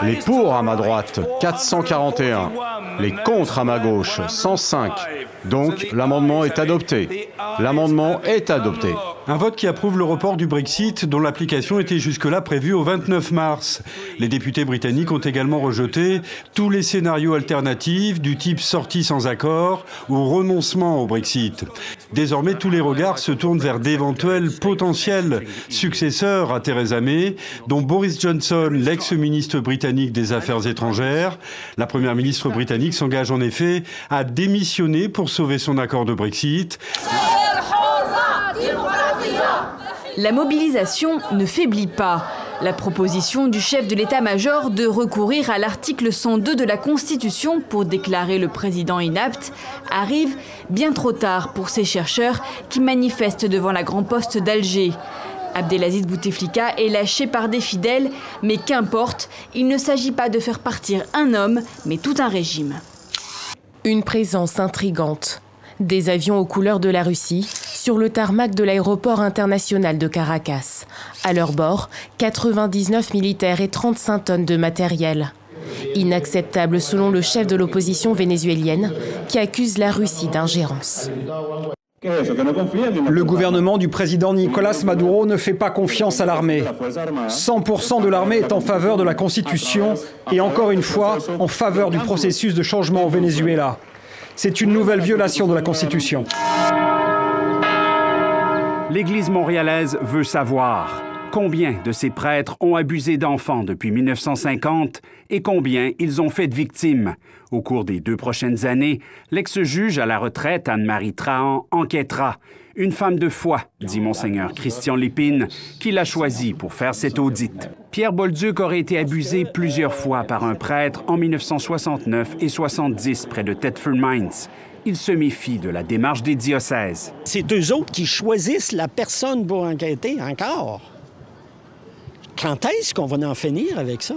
Les pour à ma droite, 441. Les contre à ma gauche, 105. Donc, l'amendement est adopté. L'amendement est adopté. Un vote qui approuve le report du Brexit, dont l'application était jusque-là prévue au 29 mars. Les députés britanniques ont également rejeté tous les scénarios alternatifs du type sortie sans accord ou renoncement au Brexit. Désormais, tous les regards se tournent vers d'éventuels potentiels successeurs à Theresa May, dont Boris Johnson, l'ex-ministre britannique des Affaires étrangères. La première ministre britannique s'engage en effet à démissionner pour sauver son accord de Brexit. La mobilisation ne faiblit pas. La proposition du chef de l'état-major de recourir à l'article 102 de la Constitution pour déclarer le président inapte arrive bien trop tard pour ces chercheurs qui manifestent devant la Grand Poste d'Alger. Abdelaziz Bouteflika est lâché par des fidèles, mais qu'importe, il ne s'agit pas de faire partir un homme, mais tout un régime. Une présence intrigante. Des avions aux couleurs de la Russie sur le tarmac de l'aéroport international de Caracas. À leur bord, 99 militaires et 35 tonnes de matériel. Inacceptable selon le chef de l'opposition vénézuélienne qui accuse la Russie d'ingérence. Le gouvernement du président Nicolás Maduro ne fait pas confiance à l'armée. 100% de l'armée est en faveur de la Constitution et encore une fois en faveur du processus de changement au Venezuela. C'est une nouvelle violation de la Constitution. L'Église montréalaise veut savoir combien de ces prêtres ont abusé d'enfants depuis 1950 et combien ils ont fait de victimes. Au cours des 2 prochaines années, l'ex-juge à la retraite Anne-Marie Trahan enquêtera. Une femme de foi, dit Monseigneur Christian Lépine, qui l'a choisie pour faire cet audit. Pierre Bolduc aurait été abusé plusieurs fois par un prêtre en 1969 et 70 près de Thetford Mines. Il se méfie de la démarche des diocèses. C'est eux autres qui choisissent la personne pour enquêter encore. Quand est-ce qu'on va en finir avec ça?